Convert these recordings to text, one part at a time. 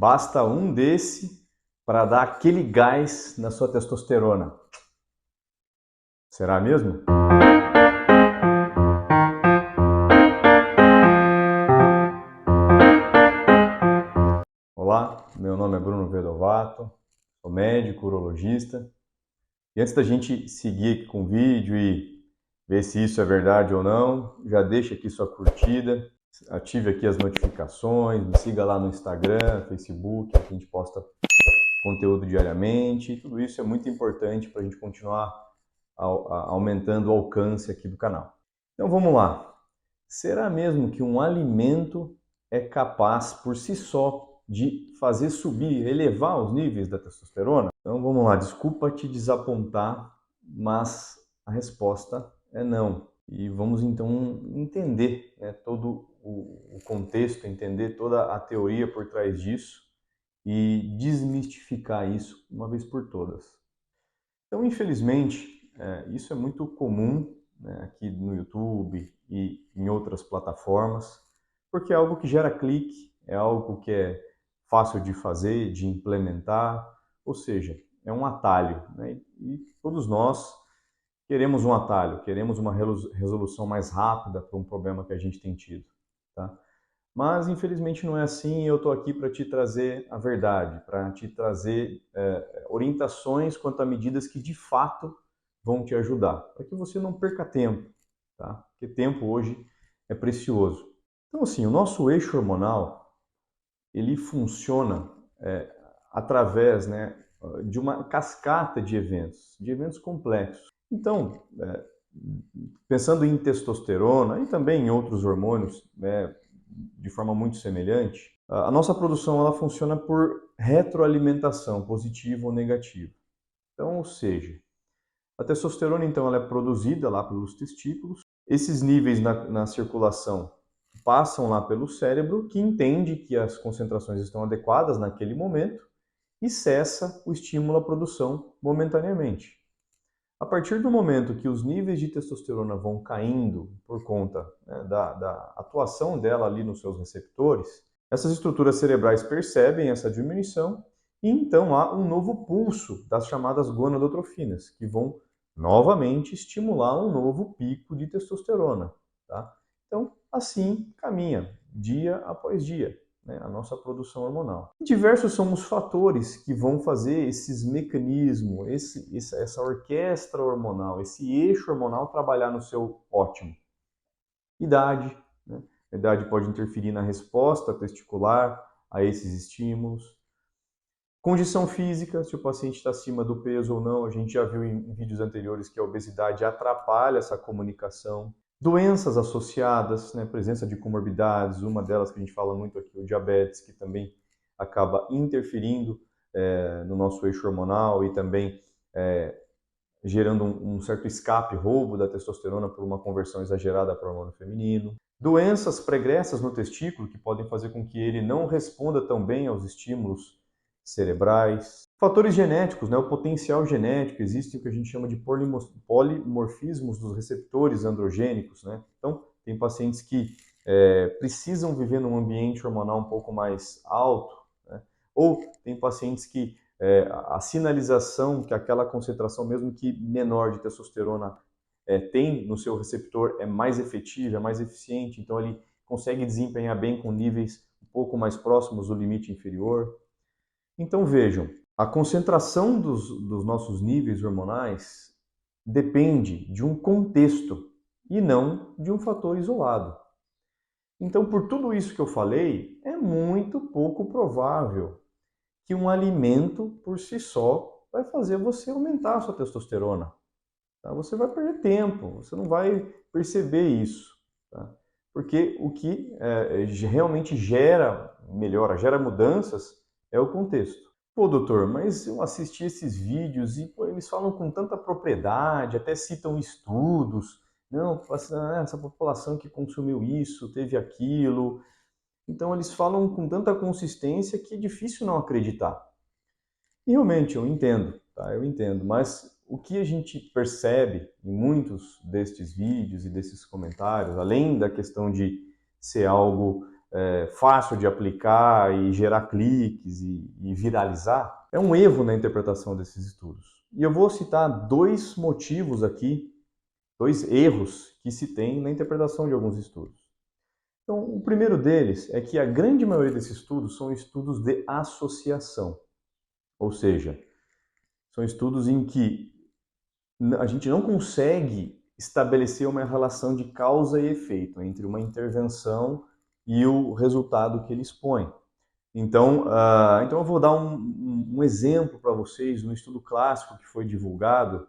Basta um desse para dar aquele gás na sua testosterona. Será mesmo? Olá, meu nome é Bruno Vedovato, sou médico, urologista. E antes da gente seguir aqui com o vídeo e ver se isso é verdade ou não, já deixa aqui sua curtida, ative aqui as notificações, me siga lá no Instagram, Facebook, que a gente posta conteúdo diariamente. Tudo isso é muito importante para a gente continuar aumentando o alcance aqui do canal. Então vamos lá. Será mesmo que um alimento é capaz por si só de fazer subir, elevar os níveis da testosterona? Então vamos lá, desculpa te desapontar, mas a resposta é não. E vamos então entender, né, todo o contexto, entender toda a teoria por trás disso e desmistificar isso uma vez por todas. Então, infelizmente, isso é muito comum, né, aqui no YouTube e em outras plataformas, porque é algo que gera clique, é algo que é fácil de fazer, de implementar, ou seja, é um atalho, né? E todos nós queremos um atalho, queremos uma resolução mais rápida para um problema que a gente tem tido, tá? Mas, infelizmente, não é assim e eu estou aqui para te trazer a verdade, para te trazer orientações quanto a medidas que, de fato, vão te ajudar, para que você não perca tempo, tá? Porque tempo hoje é precioso. Então, assim, o nosso eixo hormonal, ele funciona através, né, de uma cascata de eventos complexos. Então, pensando em testosterona e também em outros hormônios, né, de forma muito semelhante, a nossa produção ela funciona por retroalimentação, positiva ou negativa. Então, ou seja, a testosterona então ela é produzida lá pelos testículos, esses níveis na circulação passam lá pelo cérebro, que entende que as concentrações estão adequadas naquele momento e cessa o estímulo à produção momentaneamente. A partir do momento que os níveis de testosterona vão caindo por conta, né, da atuação dela ali nos seus receptores, essas estruturas cerebrais percebem essa diminuição e então há um novo pulso das chamadas gonadotrofinas, que vão novamente estimular um novo pico de testosterona. Tá? Então, assim caminha, dia após dia, né, a nossa produção hormonal. Diversos são os fatores que vão fazer esses mecanismos, essa orquestra hormonal, esse eixo hormonal trabalhar no seu ótimo. Idade, né? A idade pode interferir na resposta testicular a esses estímulos. Condição física, se o paciente está acima do peso ou não, a gente já viu em vídeos anteriores que a obesidade atrapalha essa comunicação. Doenças associadas, né, presença de comorbidades, uma delas que a gente fala muito aqui, o diabetes, que também acaba interferindo no nosso eixo hormonal e também gerando um certo escape, roubo da testosterona por uma conversão exagerada para o hormônio feminino. Doenças pregressas no testículo, que podem fazer com que ele não responda tão bem aos estímulos cerebrais. Fatores genéticos, né? O potencial genético, existe o que a gente chama de polimorfismos dos receptores androgênicos, né? Então, tem pacientes que precisam viver num ambiente hormonal um pouco mais alto, né? Ou tem pacientes que a sinalização que aquela concentração, mesmo que menor de testosterona, tem no seu receptor é mais efetiva, é mais eficiente, então ele consegue desempenhar bem com níveis um pouco mais próximos do limite inferior. Então vejam, a concentração dos nossos níveis hormonais depende de um contexto e não de um fator isolado. Então, por tudo isso que eu falei, é muito pouco provável que um alimento por si só vai fazer você aumentar a sua testosterona. Tá? Você vai perder tempo, você não vai perceber isso. Tá? Porque o que realmente gera melhora, gera mudanças, é o contexto. Pô, doutor, mas eu assisti esses vídeos e pô, eles falam com tanta propriedade, até citam estudos. Não, essa população que consumiu isso, teve aquilo. Então eles falam com tanta consistência que é difícil não acreditar. E realmente eu entendo, tá? Eu entendo, mas o que a gente percebe em muitos destes vídeos e desses comentários, além da questão de ser algo fácil de aplicar e gerar cliques e viralizar, é um erro na interpretação desses estudos. E eu vou citar 2 motivos aqui, 2 erros que se tem na interpretação de alguns estudos. Então, o primeiro deles é que a grande maioria desses estudos são estudos de associação, ou seja, são estudos em que a gente não consegue estabelecer uma relação de causa e efeito entre uma intervenção e o resultado que ele expõe. Então eu vou dar um exemplo para vocês no estudo clássico que foi divulgado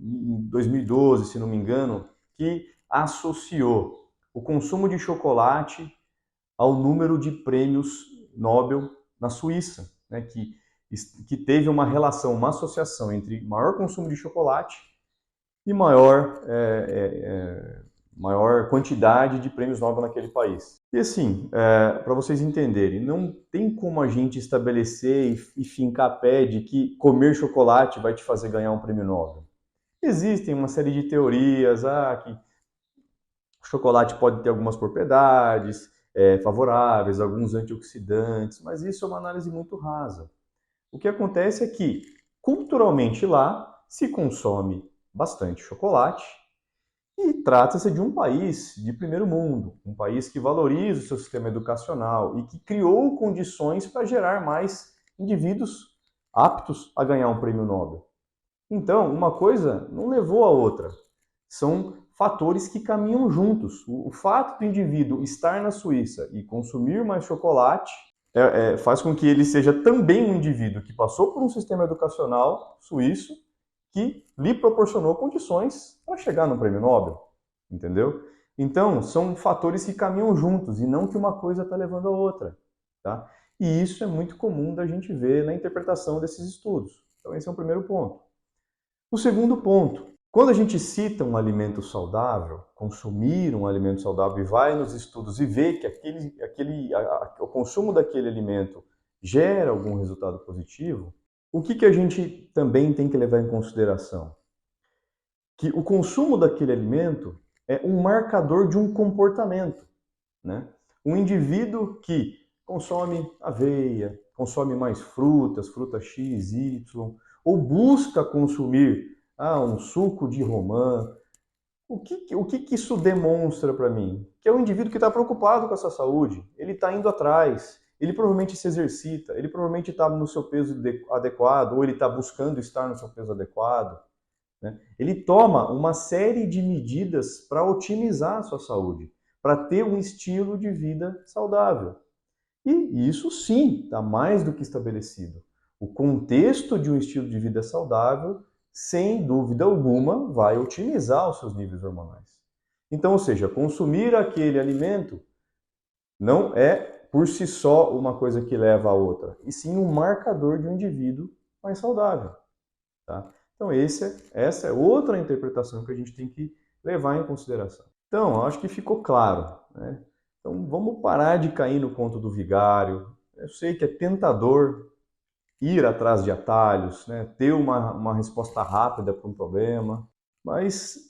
em 2012, se não me engano, que associou o consumo de chocolate ao número de prêmios Nobel na Suíça, né, que teve uma relação, uma associação entre maior consumo de chocolate e maior quantidade de prêmios Nobel naquele país. E assim, para vocês entenderem, não tem como a gente estabelecer e fincar pé de que comer chocolate vai te fazer ganhar um prêmio Nobel. Existem uma série de teorias, que o chocolate pode ter algumas propriedades favoráveis, alguns antioxidantes, mas isso é uma análise muito rasa. O que acontece é que, culturalmente lá, se consome bastante chocolate e trata-se de um país de primeiro mundo, um país que valoriza o seu sistema educacional e que criou condições para gerar mais indivíduos aptos a ganhar um prêmio Nobel. Então, uma coisa não levou a outra. São fatores que caminham juntos. O fato do indivíduo estar na Suíça e consumir mais chocolate faz com que ele seja também um indivíduo que passou por um sistema educacional suíço que lhe proporcionou condições para chegar no prêmio Nobel, entendeu? Então, são fatores que caminham juntos e não que uma coisa está levando a outra, tá? E isso é muito comum da gente ver na interpretação desses estudos. Então, esse é o primeiro ponto. O segundo ponto, quando a gente cita um alimento saudável, consumir um alimento saudável e vai nos estudos e vê que o consumo daquele alimento gera algum resultado positivo, o que a gente também tem que levar em consideração? Que o consumo daquele alimento é um marcador de um comportamento, né? Um indivíduo que consome aveia, consome mais frutas X, Y, ou busca consumir um suco de romã, o que isso demonstra para mim? Que é um indivíduo que está preocupado com a sua saúde, ele está indo atrás, ele provavelmente se exercita, ele provavelmente está no seu peso adequado, ou ele está buscando estar no seu peso adequado, né? Ele toma uma série de medidas para otimizar a sua saúde, para ter um estilo de vida saudável. E isso sim está mais do que estabelecido. O contexto de um estilo de vida saudável, sem dúvida alguma, vai otimizar os seus níveis hormonais. Então, ou seja, consumir aquele alimento não é por si só uma coisa que leva a outra, e sim um marcador de um indivíduo mais saudável, tá? Então, essa é outra interpretação que a gente tem que levar em consideração. Então, acho que ficou claro, né? Então, vamos parar de cair no conto do vigário. Eu sei que é tentador ir atrás de atalhos, né? Ter uma resposta rápida para um problema, mas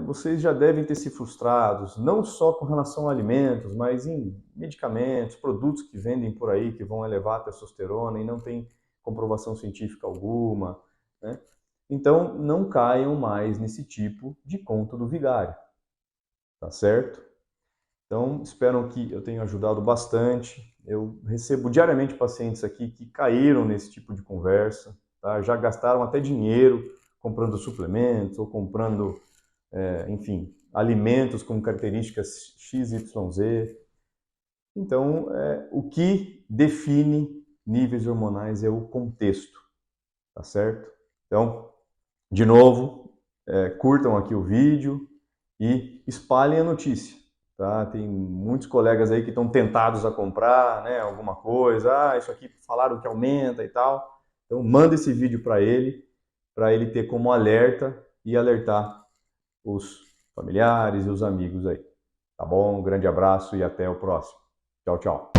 vocês já devem ter se frustrados, não só com relação a alimentos, mas em medicamentos, produtos que vendem por aí, que vão elevar a testosterona e não tem comprovação científica alguma, né? Então, não caiam mais nesse tipo de conto do vigário, tá certo? Então, espero que eu tenha ajudado bastante. Eu recebo diariamente pacientes aqui que caíram nesse tipo de conversa, tá? Já gastaram até dinheiro comprando suplementos ou comprando, enfim, alimentos com características XYZ. Então, o que define níveis hormonais é o contexto, tá certo? Então, de novo, curtam aqui o vídeo e espalhem a notícia. Tá? Tem muitos colegas aí que estão tentados a comprar, né, alguma coisa, isso aqui falaram que aumenta e tal. Então manda esse vídeo para ele ter como alerta e alertar os familiares e os amigos aí. Tá bom? Um grande abraço e até o próximo. Tchau, tchau.